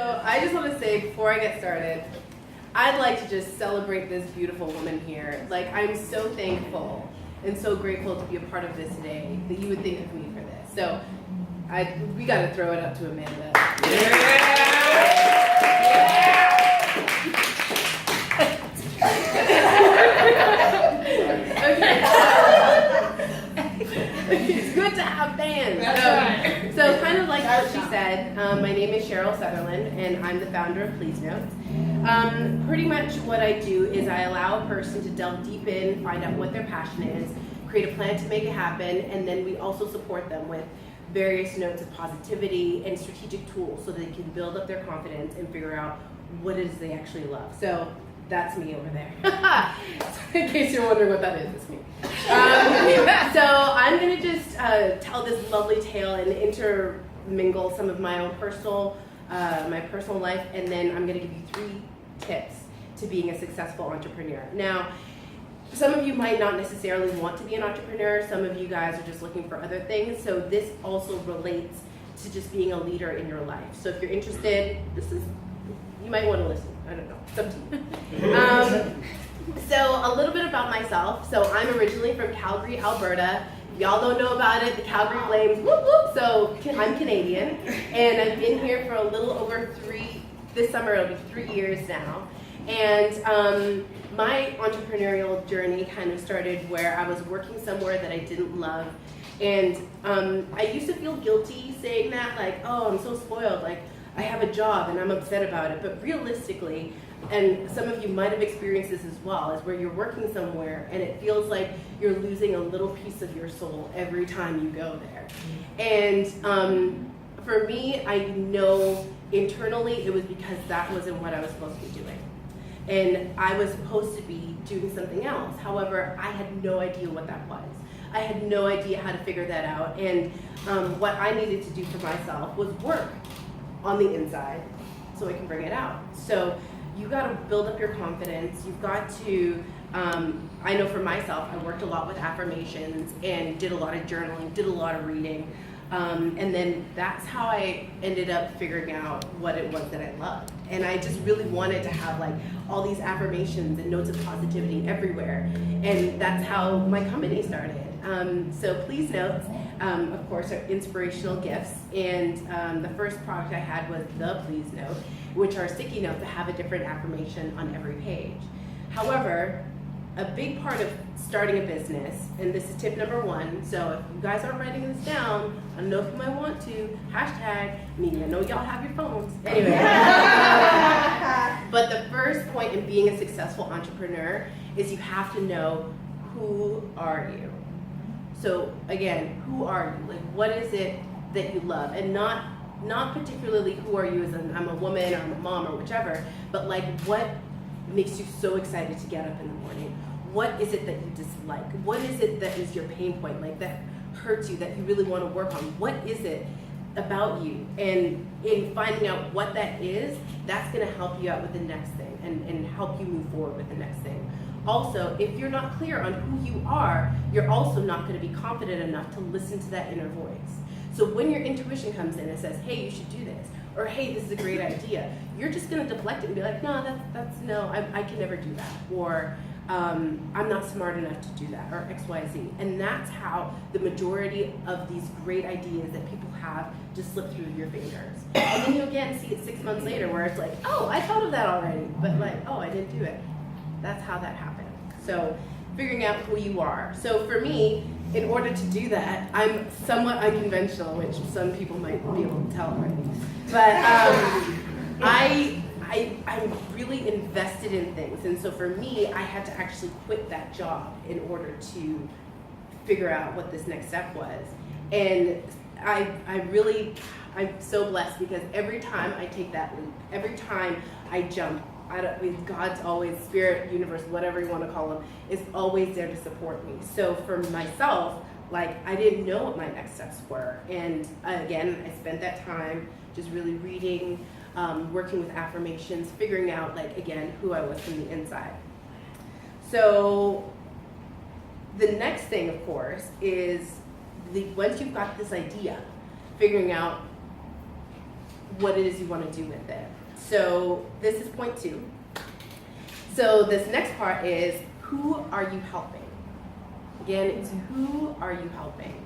So I just want to say before I get started, I'd like to just celebrate this beautiful woman here. Like, I'm so thankful and so grateful to be a part of this today that you would think of me for this. So we got to throw it up to Amanda. It's good to have bands. So kind of like what she said, my name is Cheryl Sutherland, and I'm the founder of Please Notes. Pretty much what I do is I allow a person to delve deep in, find out what their passion is, create a plan to make it happen, and then we also support them with various notes of positivity and strategic tools so they can build up their confidence and figure out what it is they actually love. So that's me over there. In case you're wondering what that is, it's me. So I'm going to just tell this lovely tale and intermingle some of my own personal life, and then I'm going to give you 3 tips to being a successful entrepreneur. Now, some of you might not necessarily want to be an entrepreneur. Some of you guys are just looking for other things. So this also relates to just being a leader in your life. So if you're interested, you might want to listen. I don't know. It's up to you. So a little bit about myself. So I'm originally from Calgary, Alberta. If y'all don't know about it, the Calgary Flames, whoop whoop. So I'm Canadian, and I've been here for a little over this summer it'll be 3 years now. And my entrepreneurial journey kind of started where I was working somewhere that I didn't love. And I used to feel guilty saying that, like, oh, I'm so spoiled, like I have a job and I'm upset about it. But realistically, and some of you might have experienced this as well, is where you're working somewhere and it feels like you're losing a little piece of your soul every time you go there. And for me, I know internally it was because that wasn't what I was supposed to be doing. And I was supposed to be doing something else. However, I had no idea what that was. I had no idea how to figure that out. And what I needed to do for myself was work on the inside so I can bring it out. So you got to build up your confidence. You've got to, I know for myself, I worked a lot with affirmations and did a lot of journaling, did a lot of reading. And then that's how I ended up figuring out what it was that I loved. And I just really wanted to have like all these affirmations and notes of positivity everywhere. And that's how my company started. So Please Notes, of course, are inspirational gifts. And the first product I had was the Please Note, which are sticky notes that have a different affirmation on every page. However, a big part of starting a business, and this is tip number 1, so if you guys aren't writing this down, I don't know if you might want to, hashtag, I mean, I know y'all have your phones. Anyway. But the first point in being a successful entrepreneur is you have to know, who are you? So again, who are you? Like, what is it that you love? And not particularly who are you as in I'm a woman or I'm a mom or whichever, but like what makes you so excited to get up in the morning? What is it that you dislike? What is it that is your pain point, like that hurts you, that you really want to work on? What is it about you? And in finding out what that is, that's going to help you out with the next thing and help you move forward with the next thing. Also, if you're not clear on who you are, you're also not going to be confident enough to listen to that inner voice. So when your intuition comes in and says, hey, you should do this, or hey, this is a great idea, you're just going to deflect it and be like, no, no, I can never do that, or I'm not smart enough to do that, or X, Y, Z. And that's how the majority of these great ideas that people have just slip through your fingers. And then you again see it 6 months later where it's like, oh, I thought of that already, but like, oh, I didn't do it. That's how that happened. So figuring out who you are. So for me, in order to do that, I'm somewhat unconventional, which some people might be able to tell already. But I'm really invested in things. And so for me, I had to actually quit that job in order to figure out what this next step was. And I'm so blessed because every time I take that leap, every time I jump, God's always, spirit, universe, whatever you want to call them, is always there to support me. So for myself, like, I didn't know what my next steps were. And again, I spent that time just really reading, working with affirmations, figuring out, like, again, who I was from the inside. So the next thing, of course, is once you've got this idea, figuring out what it is you want to do with it. So this is point 2. So this next part is, who are you helping? Again, it's who are you helping?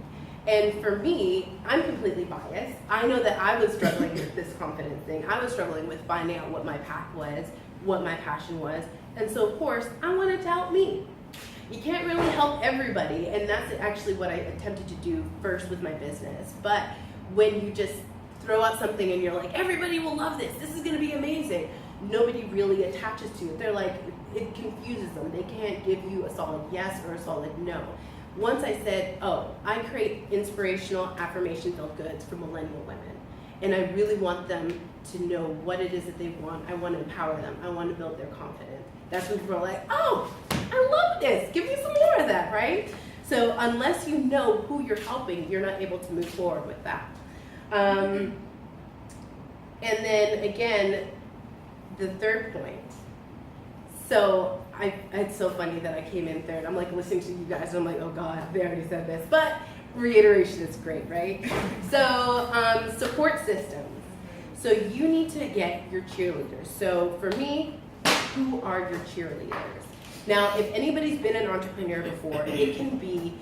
And for me, I'm completely biased. I know that I was struggling with this confidence thing. I was struggling with finding out what my path was, what my passion was. And so, of course, I wanted to help me. You can't really help everybody, and that's actually what I attempted to do first with my business. But when you just throw out something and you're like, everybody will love this, this is gonna be amazing, nobody really attaches to it. They're like, it confuses them. They can't give you a solid yes or a solid no. Once I said, oh, I create inspirational, affirmation-filled goods for millennial women, and I really want them to know what it is that they want. I want to empower them. I want to build their confidence. That's when people are like, oh, I love this. Give me some more of that, right? So unless you know who you're helping, you're not able to move forward with that. And then again, the third point. So it's so funny that I came in third. I'm like listening to you guys, and I'm like, oh God, they already said this. But reiteration is great, right? So support systems. So you need to get your cheerleaders. So for me, who are your cheerleaders? Now, if anybody's been an entrepreneur before, it can be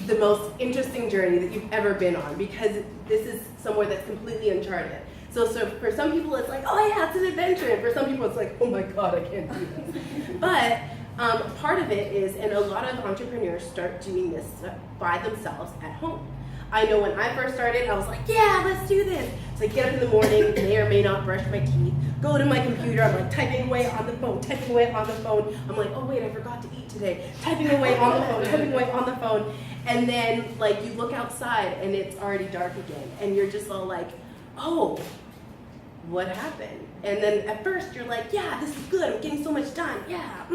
the most interesting journey that you've ever been on, because this is somewhere that's completely uncharted. So for some people it's like, oh yeah, it's an adventure. And for some people it's like, oh my God, I can't do this. But part of it is, and a lot of entrepreneurs start doing this by themselves at home. I know when I first started, I was like, yeah, let's do this. So I get up in the morning, may or may not brush my teeth, go to my computer, I'm like typing away on the phone, typing away on the phone. I'm like, oh wait, I forgot to eat today. Typing away on the phone, typing away on the phone. And then like you look outside and it's already dark again. And you're just all like, oh, what happened? And then at first you're like, yeah, this is good, I'm getting so much done, yeah.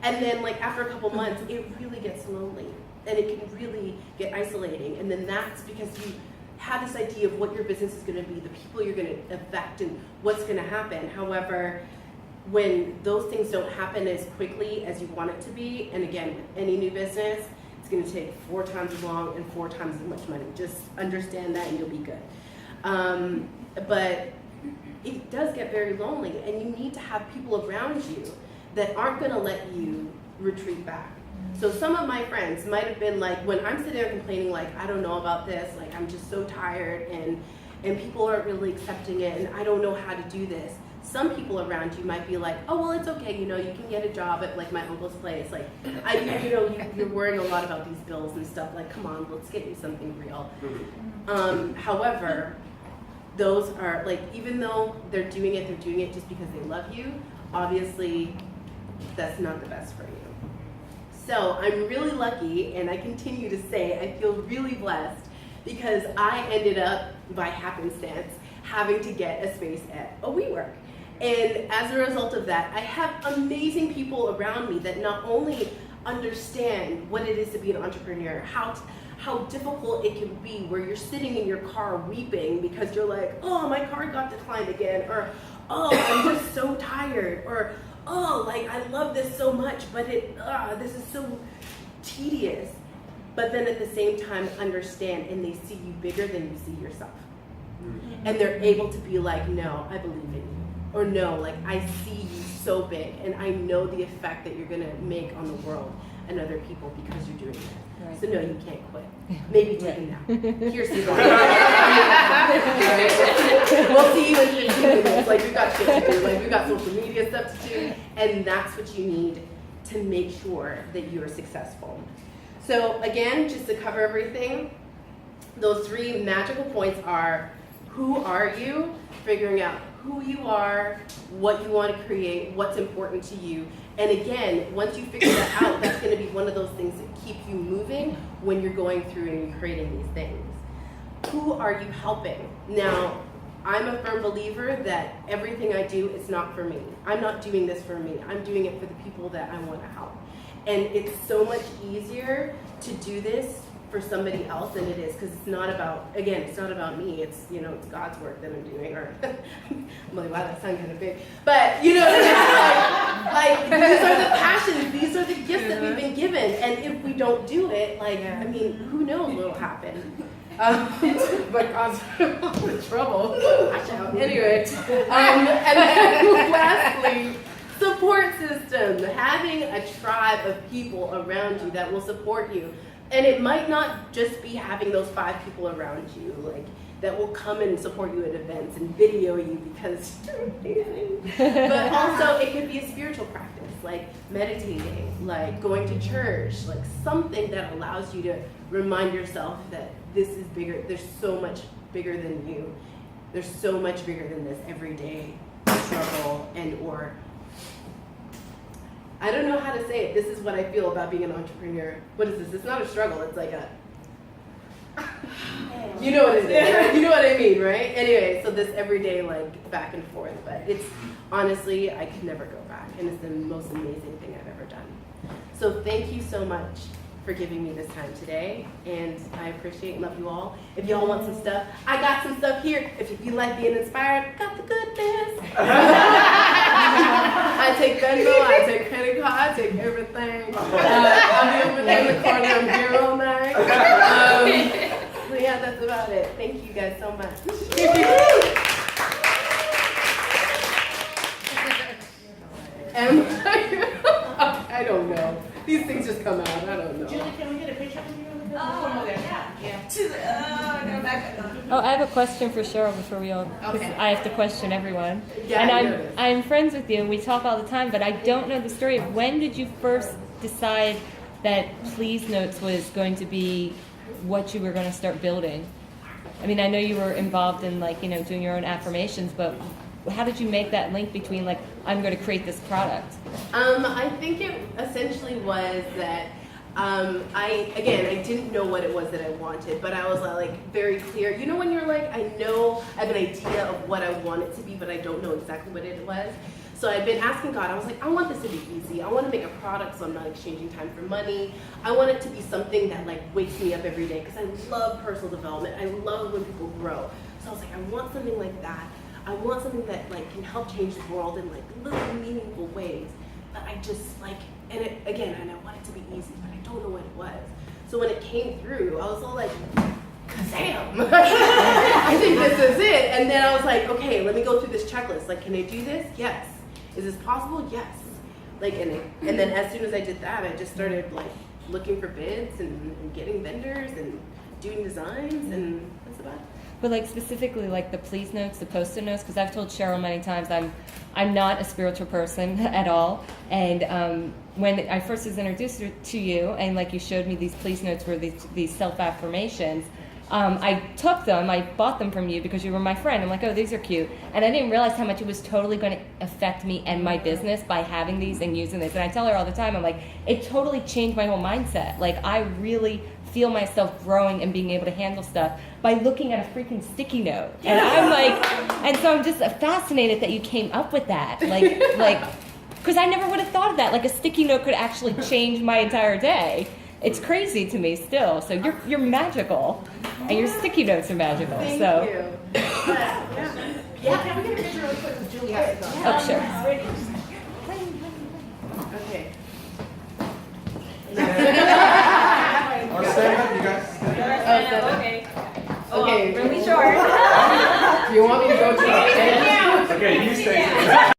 And then like after a couple months, it really gets lonely. And it can really get isolating. And then that's because you have this idea of what your business is going to be, the people you're going to affect, and what's going to happen. However, when those things don't happen as quickly as you want it to be, and again, with any new business, it's going to take 4 times as long and 4 times as much money. Just understand that and you'll be good. But it does get very lonely, and you need to have people around you that aren't going to let you retreat back. So some of my friends might have been like, when I'm sitting there complaining, like, I don't know about this, like, I'm just so tired, and people aren't really accepting it, and I don't know how to do this. Some people around you might be like, oh, well, it's okay, you know, you can get a job at, like, my uncle's place. Like, you're worrying a lot about these bills and stuff. Like, come on, let's get you something real. However, those are, like, even though they're doing it just because they love you, obviously, that's not the best for you. So I'm really lucky, and I continue to say I feel really blessed, because I ended up, by happenstance, having to get a space at a WeWork. And as a result of that, I have amazing people around me that not only understand what it is to be an entrepreneur, how difficult it can be, where you're sitting in your car weeping because you're like, oh, my card got declined again, or oh, I'm just so tired, or oh, like, I love this so much, but this is so tedious. But then at the same time understand, and they see you bigger than you see yourself. And they're able to be like, no, I believe in you. Or no, like, I see you so big, and I know the effect that you're gonna make on the world and other people because you're doing it. Right. So no, you can't quit. Maybe take a nap. Here's the We'll see you in 15 minutes. Like, we've got shit to do. Like, we've got social media stuff to do. And that's what you need to make sure that you are successful. So again, just to cover everything, those 3 magical points are, who are you? Figuring out who you are, what you want to create, what's important to you. And again, once you figure that out, that's going to be one of those things that keep you moving when you're going through and you're creating these things. Who are you helping? Now, I'm a firm believer that everything I do is not for me. I'm not doing this for me. I'm doing it for the people that I want to help. And it's so much easier to do this for somebody else than it is, because it's not about, again, it's not about me. It's, it's God's work that I'm doing. Or I'm like, wow, that sounds kind of big. But like these are the passions, these are the gifts that we've been given. And if we don't do it, I mean, who knows what will happen? but cause trouble. Watch out. Anyway, and then lastly, support system. Having a tribe of people around you that will support you. And it might not just be having those 5 people around you, like, that will come and support you at events and video you because you're amazing. But also it could be a spiritual practice, like meditating, like going to church, like something that allows you to remind yourself that this is bigger, there's so much bigger than you. There's so much bigger than this everyday struggle and or I don't know how to say it. This is what I feel about being an entrepreneur. What is this? It's not a struggle, it's like a you know what it is, right? You know what I mean, right? Anyway, so this everyday like back and forth, but it's honestly, I could never go back, and it's the most amazing thing I've ever done. So thank you so much for giving me this time today, and I appreciate and love you all. If y'all want some stuff, I got some stuff here. If you like being inspired, got the goodness. I take Venmo, I take credit card, I take everything. I'll be over there in the corner, I'm here all night. So yeah, that's about it. Thank you guys so much. I don't know. These things just come out. I don't know. Julie, can we get a picture of you? Oh, I have a question for Cheryl before we all, because I have to question everyone. Yeah, and I'm friends with you, and we talk all the time, but I don't know the story of when did you first decide that Please Notes was going to be what you were going to start building? I mean, I know you were involved in like, you know, doing your own affirmations, but how did you make that link between like, I'm going to create this product? I think it essentially was that I didn't know what it was that I wanted, but I was like very clear. You know when you're like, I know I have an idea of what I want it to be, but I don't know exactly what it was. So I've been asking God, I was like, I want this to be easy. I want to make a product so I'm not exchanging time for money. I want it to be something that like wakes me up every day because I love personal development. I love when people grow. So I was like, I want something like that. I want something that like can help change the world in like little meaningful ways. But I just like, and I want it to be easy, but I don't know what it was. So when it came through, I was all like, Kazam! I think this is it. And then I was like, okay, let me go through this checklist. Like, can I do this? Yes. Is this possible? Yes. Like, and then as soon as I did that, I just started like looking for bids and getting vendors and doing designs, and that's about it. But like specifically like the Please Notes, the Post-it notes, because I've told Cheryl many times I'm not a spiritual person at all. And when I first was introduced to you, and like you showed me these Please Notes were these self-affirmations, I took them, I bought them from you because you were my friend. I'm like, oh, these are cute. And I didn't realize how much it was totally going to affect me and my business by having these and using this. And I tell her all the time, I'm like, it totally changed my whole mindset. Like, I really feel myself growing and being able to handle stuff by looking at a freaking sticky note. And I'm like, and so I'm just fascinated that you came up with that. Like, because I never would have thought of that. Like, a sticky note could actually change my entire day. It's crazy to me still. So you're magical, and your sticky notes are magical. Thank so. you. Yeah, can we get a picture real quick with Julie? Oh, sure. Okay. Or seven, you guys? Okay. Okay. Really short. You want me to go to the Okay, you stay.